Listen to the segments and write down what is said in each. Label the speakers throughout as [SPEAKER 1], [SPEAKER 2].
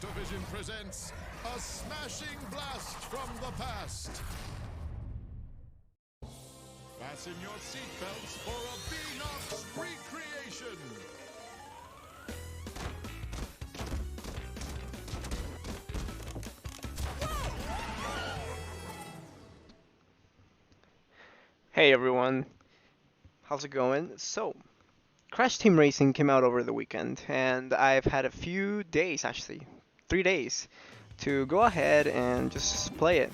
[SPEAKER 1] Activision presents a smashing blast from the past. Fasten your seatbelts for a Beanox recreation.
[SPEAKER 2] Hey everyone, how's it going? So, Crash Team Racing came out over the weekend, and I've had a few days, actually, 3 days, to go ahead and just play it.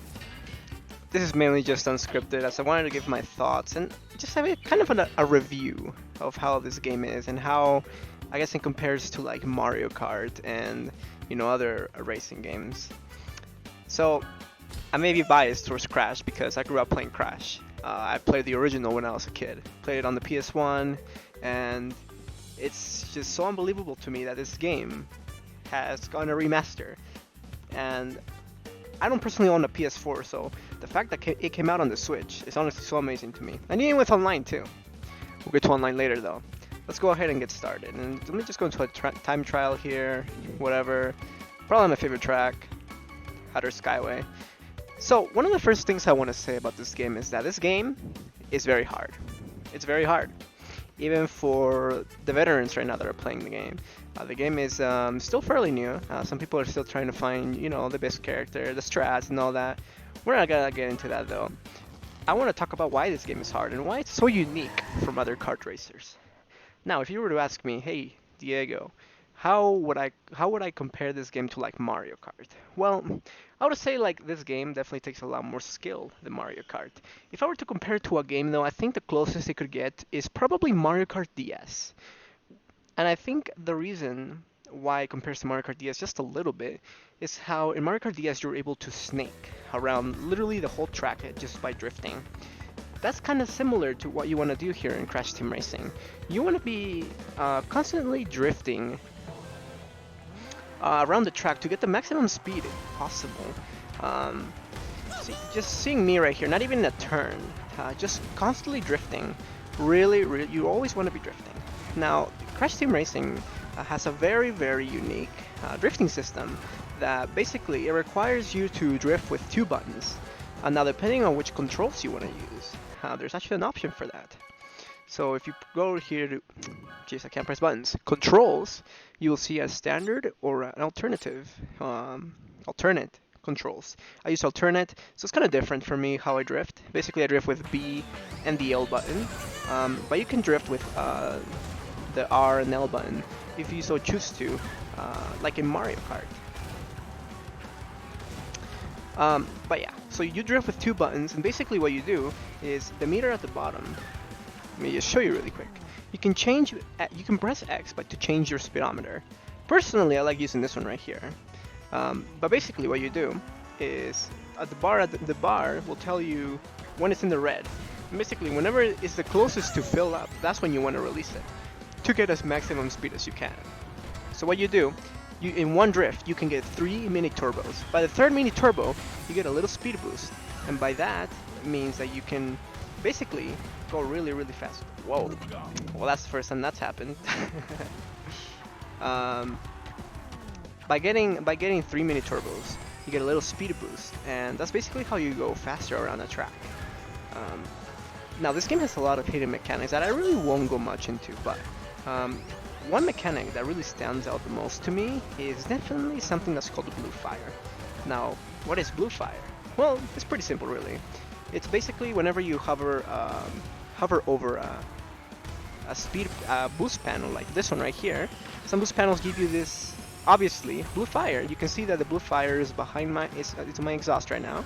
[SPEAKER 2] This is mainly just unscripted, as I wanted to give my thoughts and just have a kind of a review of how this game is and how, I guess, it compares to like Mario Kart and other racing games. So, I may be biased towards Crash because I grew up playing Crash. I played the original when I was a kid. Played it on the PS1, and it's just so unbelievable to me that this game has gotten a remaster. And I don't personally own a PS4, so the fact that it came out on the Switch is honestly so amazing to me. And even with online too. We'll get to online later though. Let's go ahead and get started. And let me just go into a time trial here, whatever. Probably my favorite track, Outer Skyway. So, one of the first things I want to say about this game is that this game is very hard. It's very hard. Even for the veterans right now that are playing the game. The game is still fairly new. Some people are still trying to find, the best character, the strats and all that. We're not gonna get into that though. I want to talk about why this game is hard and why it's so unique from other kart racers. Now, if you were to ask me, hey, Diego, how would I compare this game to like Mario Kart? Well, I would say like this game definitely takes a lot more skill than Mario Kart. If I were to compare it to a game though, I think the closest it could get is probably Mario Kart DS. And I think the reason why it compares to Mario Kart DS just a little bit is how in Mario Kart DS you're able to snake around literally the whole track just by drifting. That's kind of similar to what you want to do here in Crash Team Racing. You want to be constantly drifting around the track to get the maximum speed if possible. Just seeing me right here, not even a turn, just constantly drifting. Really, you always want to be drifting. Now, Crash Team Racing has a very, very unique drifting system that basically it requires you to drift with two buttons. Now, depending on which controls you want to use, there's actually an option for that. So if you go here to, jeez, I can't press buttons, controls, you will see a standard or an alternative, alternate controls. I use alternate, so it's kind of different for me how I drift. Basically, I drift with B and the L button, but you can drift with the R and L button if you so choose to, like in Mario Kart. But yeah, so you drift with two buttons, and basically what you do is the meter at the bottom. Let me just show you really quick. You can press X to change your speedometer. Personally, I like using this one right here. But basically what you do is at the bar will tell you when it's in the red. And basically, whenever it's the closest to fill up, that's when you want to release it to get as maximum speed as you can. So what you do, in one drift, you can get 3 mini turbos. By the third mini turbo, you get a little speed boost, and by that it means that you can basically go really, really fast. Whoa! Well, that's the first time that's happened. By getting 3 mini turbos, you get a little speed boost, and that's basically how you go faster around the track. Now, this game has a lot of hidden mechanics that I really won't go much into, but one mechanic that really stands out the most to me is definitely something that's called blue fire. Now, what is blue fire? Well, it's pretty simple, really. It's basically whenever you hover over a speed boost panel like this one right here. Some boost panels give you this, obviously, blue fire. You can see that the blue fire is behind it's my exhaust right now,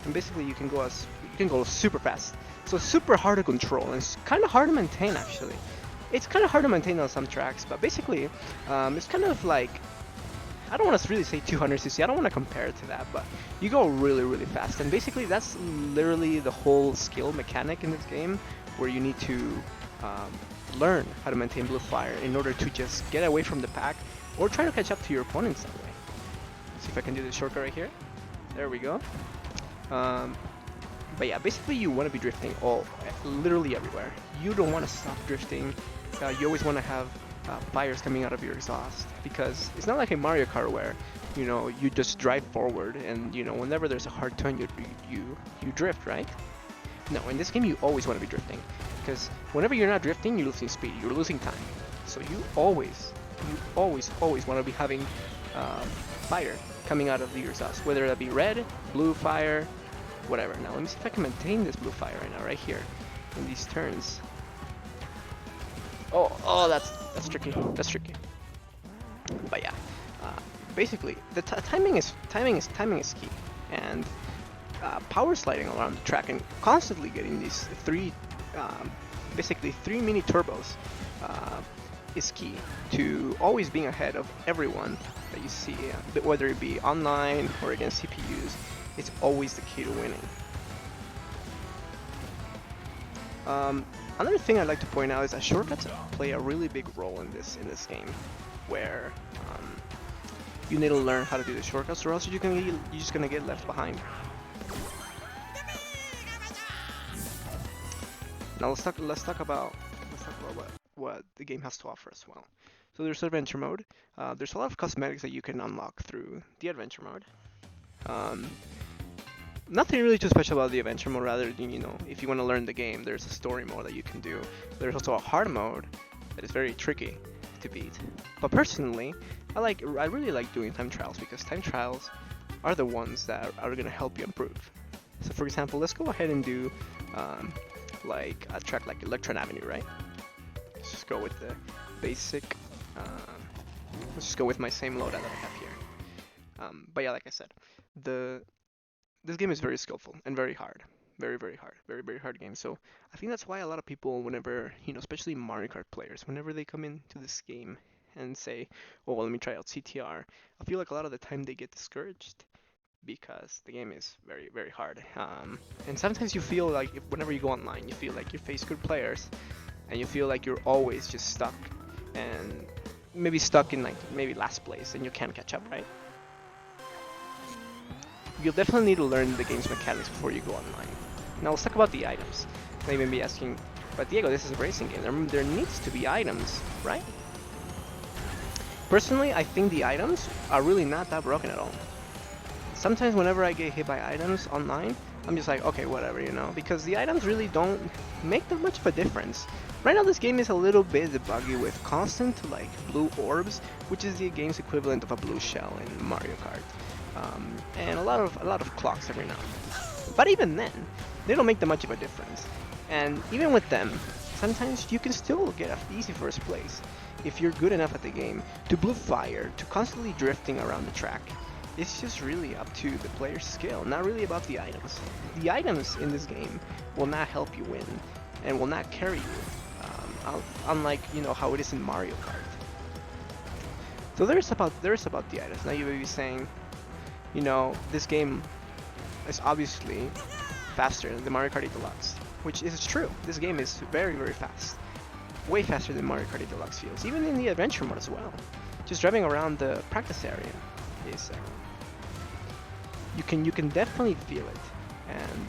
[SPEAKER 2] and basically you can go super fast. So it's super hard to control, and it's kind of hard to maintain actually. It's kind of hard to maintain on some tracks, but basically, it's kind of like, I don't want to really say 200cc, I don't want to compare it to that, but you go really, really fast. And basically, that's literally the whole skill mechanic in this game, where you need to learn how to maintain blue fire in order to just get away from the pack, or try to catch up to your opponent some way. See if I can do this shortcut right here. There we go. But yeah, basically you want to be drifting literally everywhere. You don't want to stop drifting. You always want to have fires coming out of your exhaust, because it's not like in Mario Kart where you know, you just drive forward, and you know, whenever there's a hard turn, you drift, right? No, in this game you always want to be drifting, because whenever you're not drifting, you're losing speed, you're losing time. So you always want to be having fire coming out of your exhaust, whether that be red, blue fire, whatever. Now let me see if I can maintain this blue fire right now, right here, in these turns. Oh, that's tricky. That's tricky. But yeah, basically the timing is key, and power sliding around the track and constantly getting these basically three mini turbos is key to always being ahead of everyone that you see, whether it be online or against CPUs. It's always the key to winning. Another thing I'd like to point out is that shortcuts play a really big role in this game, where you need to learn how to do the shortcuts, or else you're just gonna get left behind. Now let's talk about what the game has to offer as well. So there's adventure mode. There's a lot of cosmetics that you can unlock through the adventure mode. Nothing really too special about the adventure mode, rather than, you know, if you want to learn the game, there's a story mode that you can do. There's also a hard mode that is very tricky to beat. But personally, I really like doing time trials, because time trials are the ones that are going to help you improve. So for example, let's go ahead and do like a track like Electron Avenue, right? Let's just go with the basic, let's just go with my same loadout that I have here. But yeah, like I said, this game is very skillful and very hard. Very hard. Very hard game. So I think that's why a lot of people, whenever, you know, especially Mario Kart players, whenever they come into this game and say, oh, well, let me try out CTR, I feel like a lot of the time they get discouraged, because the game is very hard. And sometimes you feel like, whenever you go online, you feel like you face good players, and you feel like you're always just stuck, and maybe stuck in like maybe last place, and you can't catch up, right? You'll definitely need to learn the game's mechanics before you go online. Now let's talk about the items. Now you may be asking, but Diego, this is a racing game. There needs to be items, right? Personally, I think the items are really not that broken at all. Sometimes whenever I get hit by items online, I'm just like, okay, whatever, you know, because the items really don't make that much of a difference. Right now this game is a little bit buggy with constant like blue orbs, which is the game's equivalent of a blue shell in Mario Kart. And a lot of clocks every now and then. But even then, they don't make that much of a difference. And even with them, sometimes you can still get an easy first place if you're good enough at the game to blue fire, to constantly drifting around the track. It's just really up to the player's skill, not really about the items. The items in this game will not help you win and will not carry you, unlike, you know, how it is in Mario Kart. So there's about the items. Now you may be saying, you know, this game is obviously faster than the Mario Kart Deluxe, which is true. This game is very fast, way faster than Mario Kart Deluxe feels, even in the adventure mode as well. Just driving around the practice area is you can definitely feel it. And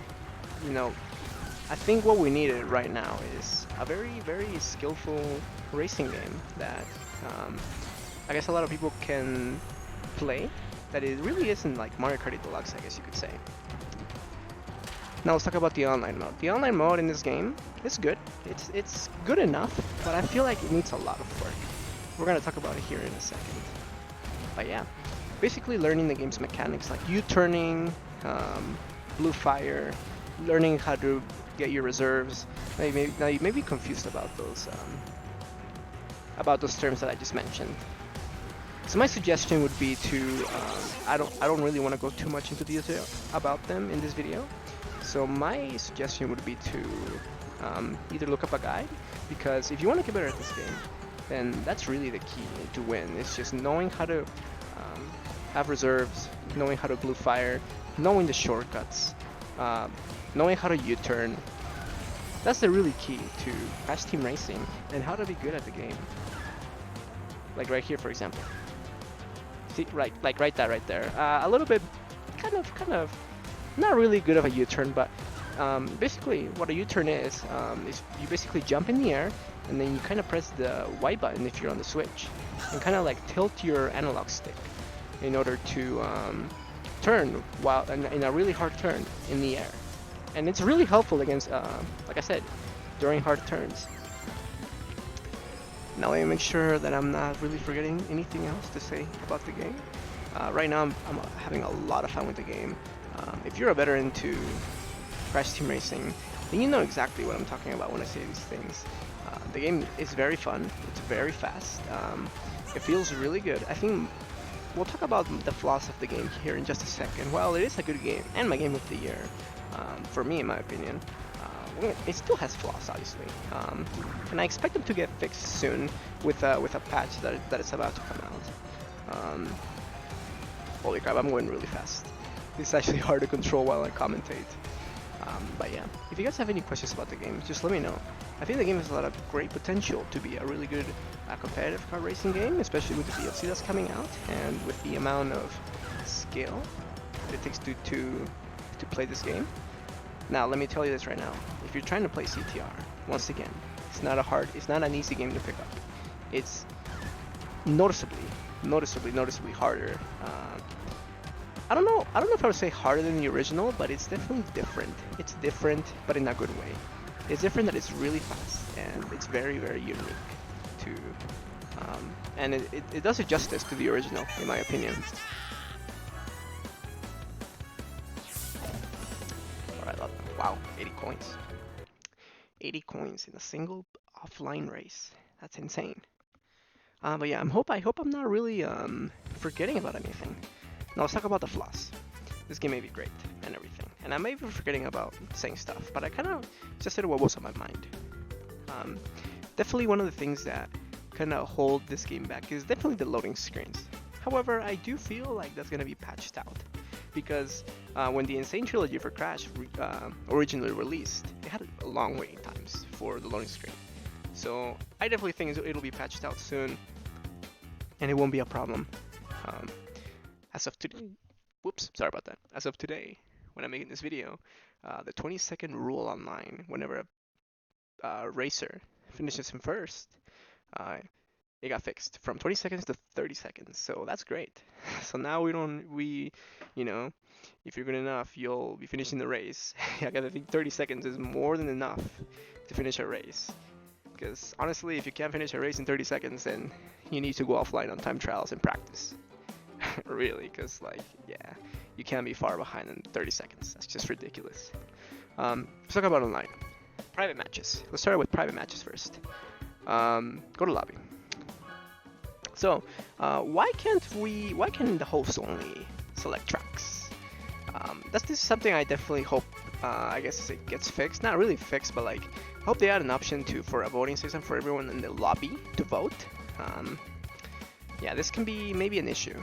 [SPEAKER 2] you know, I think what we needed right now is a very skillful racing game that I guess a lot of people can play, that it really isn't like Mario Kart Deluxe, I guess you could say. Now let's talk about the online mode. The online mode in this game is good. It's good enough, but I feel like it needs a lot of work. We're gonna talk about it here in a second. But yeah, basically learning the game's mechanics, like U-turning, blue fire, learning how to get your reserves. Now you may be confused about those terms that I just mentioned. So my suggestion would be to, I don't really want to go too much into detail about them in this video. So my suggestion would be to either look up a guide, because if you want to get better at this game, then that's really the key to win. It's just knowing how to have reserves, knowing how to blue fire, knowing the shortcuts, knowing how to U-turn. That's the really key to Crash Team Racing and how to be good at the game. Like right here, for example. See, right there. A little bit, kind of, not really good of a U-turn, but basically what a U-turn is you basically jump in the air, and then you kind of press the Y button if you're on the Switch, and kind of like tilt your analog stick. in order to turn while in a really hard turn in the air, and it's really helpful against, like I said, during hard turns. Now let me make sure that I'm not really forgetting anything else to say about the game. Right now I'm having a lot of fun with the game. If you're a veteran to Crash Team Racing, then you know exactly what I'm talking about when I say these things. The game is very fun, it's very fast, it feels really good. I think we'll talk about the flaws of the game here in just a second. Well, it is a good game, and my game of the year, for me in my opinion. It still has flaws, obviously, and I expect them to get fixed soon with a patch that is about to come out. Holy crap, I'm going really fast. It's actually hard to control while I commentate. But yeah, if you guys have any questions about the game, just let me know. I think the game has a lot of great potential to be a really good competitive car racing game, especially with the DLC that's coming out and with the amount of skill that it takes to play this game. Now, let me tell you this right now. If you're trying to play CTR, once again, it's not an easy game to pick up. It's noticeably harder. I don't know if I would say harder than the original, but it's definitely different. It's different, but in a good way. It's different that it's really fast, and it's very, very unique to, and it does it justice to the original, in my opinion. Alright, wow, 80 coins. 80 coins in a single offline race. That's insane. But yeah, I hope I'm not really forgetting about anything. Now let's talk about the flaws. This game may be great and everything, and I may be forgetting about saying stuff, but I kind of just said what was on my mind. Definitely one of the things that kind of hold this game back is definitely the loading screens. However, I do feel like that's going to be patched out, because when the Insane Trilogy for Crash originally released, it had long waiting times for the loading screen. So I definitely think it'll be patched out soon, and it won't be a problem. As of today, whoops, sorry about that. As of today, when I'm making this video, the 20-second rule online, whenever a racer finishes him first, it got fixed from 20 seconds to 30 seconds. So that's great. So now you know, if you're good enough, you'll be finishing the race. I think 30 seconds is more than enough to finish a race. Because honestly, if you can't finish a race in 30 seconds, then you need to go offline on time trials and practice. Really, because like, yeah, you can't be far behind in 30 seconds. That's just ridiculous. Let's talk about online. Private matches. Let's start with private matches first. Go to lobby. So, why can't the host only select tracks? This is something I definitely hope, I guess it gets fixed. Not really fixed, but like, I hope they add an option for a voting system for everyone in the lobby to vote. Yeah, this can be maybe an issue.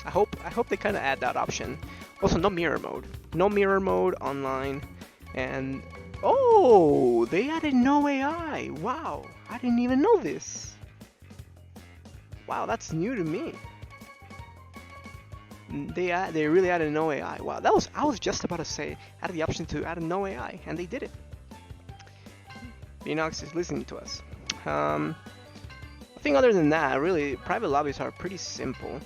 [SPEAKER 2] I hope they kind of add that option. Also, no mirror mode online, and oh, they added no AI. Wow, I didn't even know this. Wow, that's new to me. They really added no AI. Wow, I was just about to say added the option to add no AI, and they did it. Binox is listening to us. I think other than that, really, private lobbies are pretty simple.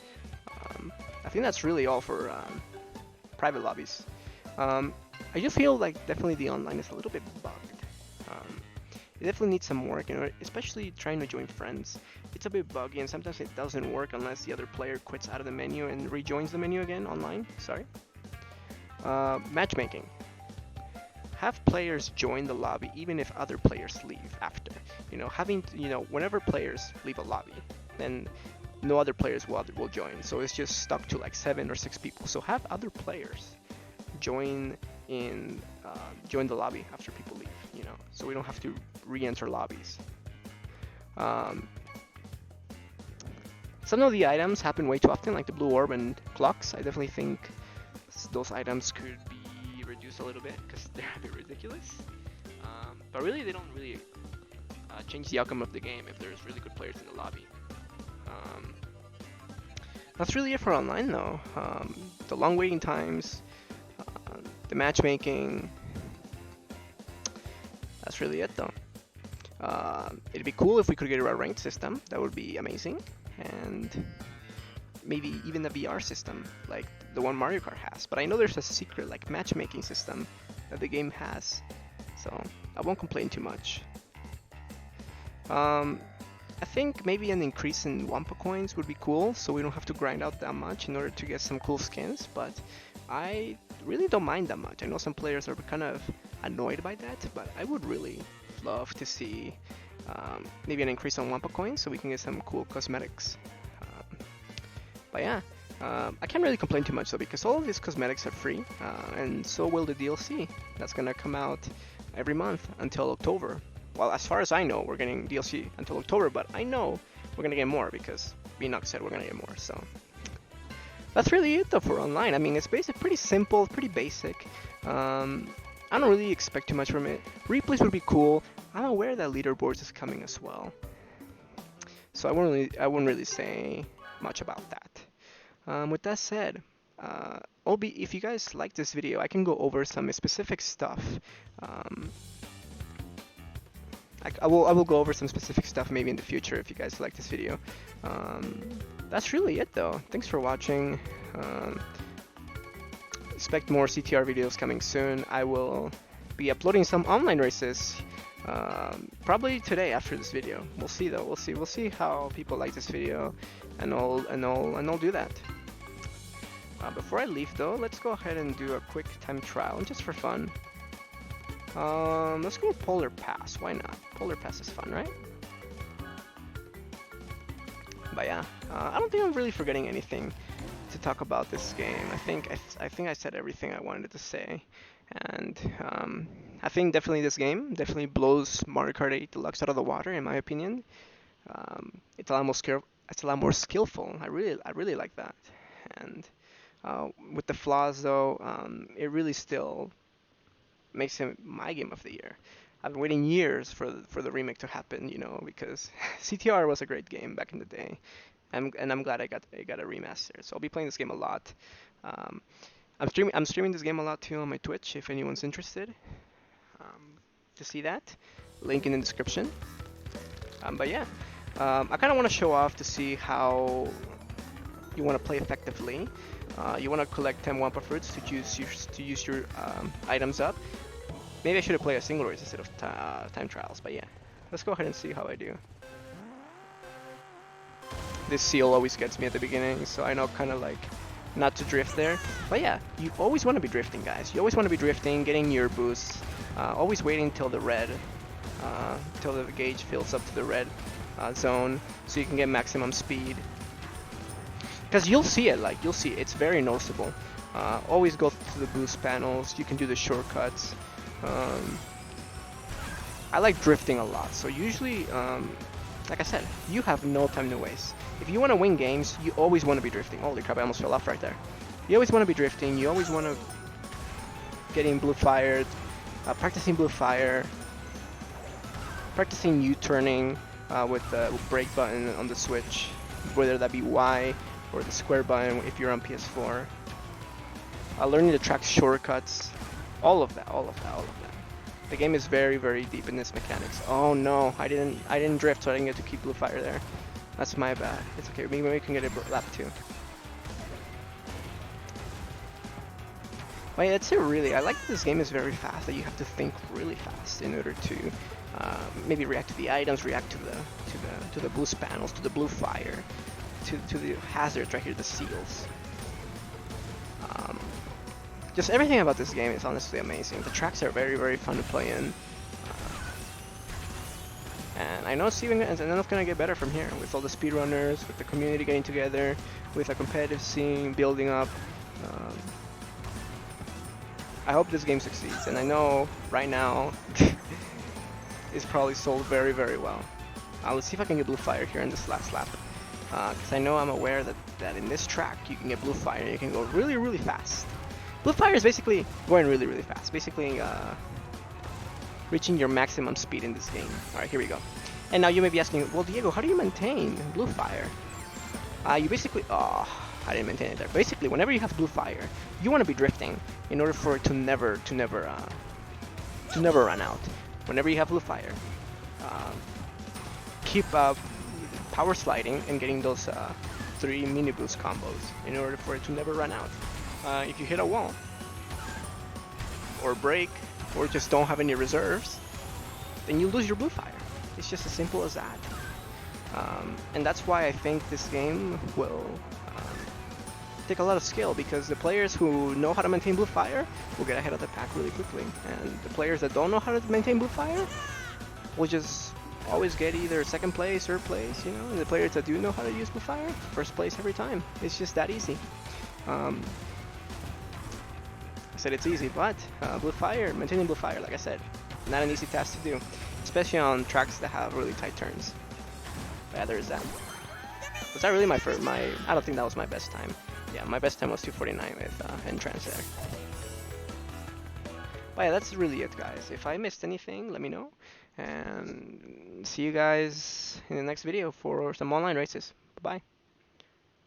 [SPEAKER 2] I think that's really all for private lobbies. I just feel like definitely the online is a little bit bugged. It definitely needs some work, you know, especially trying to join friends. It's a bit buggy, and sometimes it doesn't work unless the other player quits out of the menu and rejoins the menu again online. Sorry. Matchmaking. Have players join the lobby even if other players leave after. You know, whenever players leave a lobby, then no other players will join. So it's just stuck to like 7 or 6 people. So have other players join the lobby after people leave. You know, so we don't have to re-enter lobbies. Some of the items happen way too often, like the blue orb and clocks. I definitely think those items could be reduced a little bit because they're a bit ridiculous. But really, they don't really change the outcome of the game if there's really good players in the lobby. That's really it for online, though. The long waiting times, the matchmaking. That's really it, though. It'd be cool if we could get a ranked system. That would be amazing. And maybe even a VR system like the one Mario Kart has. But I know there's a secret like matchmaking system that the game has, so I won't complain too much. I think maybe an increase in Wampa coins would be cool, so we don't have to grind out that much in order to get some cool skins, but I really don't mind that much. I know some players are kind of annoyed by that, but I would really love to see maybe an increase on Wampa coins so we can get some cool cosmetics. But yeah, I can't really complain too much though, because all of these cosmetics are free, and so will the DLC that's gonna come out every month until October. Well, as far as I know, we're getting DLC until October, but I know we're gonna get more because Beanox said we're gonna get more. So that's really it though for online. I mean, it's pretty simple, pretty basic. I don't really expect too much from it. Replays would be cool. I'm aware that leaderboards is coming as well, so I wouldn't really say much about that. With that said, if you guys like this video, I can go over some specific stuff. I will go over some specific stuff maybe in the future if you guys like this video. That's really it though. Thanks for watching. Expect more CTR videos coming soon. I will be uploading some online races probably today after this video. We'll see though. We'll see how people like this video, and I'll do that. Before I leave though, let's go ahead and do a quick time trial just for fun. Let's go with Polar Pass. Why not? Polar Pass is fun, right? But yeah, I don't think I'm really forgetting anything to talk about this game. I think I said everything I wanted to say, and I think definitely this game definitely blows Mario Kart 8 Deluxe out of the water in my opinion. It's a lot more skillful. I really like that, and with the flaws though, it really still makes him my game of the year. I've been waiting years for the remake to happen, you know, because CTR was a great game back in the day, and I'm glad I got a remaster. So I'll be playing this game a lot. I'm streaming this game a lot too on my Twitch if anyone's interested to see that. Link in the description. But yeah, I kind of want to show off to see how you want to play effectively. You want to collect 10 Wampa fruits to use your items up. Maybe I should have played a single race instead of time trials, but yeah. Let's go ahead and see how I do. This seal always gets me at the beginning, so I know kind of like not to drift there. But yeah, you always want to be drifting, guys. You always want to be drifting, getting your boosts, always waiting till the red, till the gauge fills up to the red zone, so you can get maximum speed. Because you'll see it, it's very noticeable. Always go to the boost panels, you can do the shortcuts. I like drifting a lot, so usually, like I said, you have no time to waste. If you want to win games, you always want to be drifting. Holy crap, I almost fell off right there. You always want to be drifting, you always want to getting blue fired, practicing blue fire, practicing U-turning with the brake button on the Switch, whether that be Y or the square button if you're on PS4. Learning to track shortcuts, all of that. The game is very, very deep in its mechanics. Oh no, I didn't drift, so I didn't get to keep blue fire there. That's my bad. It's okay, maybe we can get a lap too. But yeah, that's it really. I like that this game is very fast, that you have to think really fast in order to maybe react to the items, react to the boost panels, to the blue fire, to the hazards right here, the seals. Just everything about this game is honestly amazing. The tracks are very, very fun to play in. And I know it's gonna get better from here with all the speedrunners, with the community getting together, with a competitive scene building up. I hope this game succeeds, and I know right now it's probably sold very, very well. Let's see if I can get blue fire here in this last lap. Because I know I'm aware that in this track you can get blue fire and you can go really, really fast. Blue fire is basically going really, really fast. Basically reaching your maximum speed in this game. Alright, here we go. And now you may be asking, well Diego, how do you maintain blue fire? You basically, I didn't maintain it there. Basically, whenever you have blue fire, you want to be drifting in order for it to never run out. Whenever you have blue fire, keep power sliding and getting those 3 mini boost combos in order for it to never run out. If you hit a wall, or break, or just don't have any reserves, then you lose your blue fire. It's just as simple as that. And that's why I think this game will take a lot of skill, because the players who know how to maintain blue fire will get ahead of the pack really quickly, and the players that don't know how to maintain blue fire will just always get either second place, third place, you know, and the players that do know how to use blue fire, first place every time. It's just that easy. I said it's easy, but blue fire, maintaining blue fire, like I said, not an easy task to do, especially on tracks that have really tight turns. But yeah, there's that. Was that really my first? I don't think that was my best time. Yeah, my best time was 2:49 with entrance there. But yeah, that's really it, guys. If I missed anything, let me know. And see you guys in the next video for some online races. Bye-bye.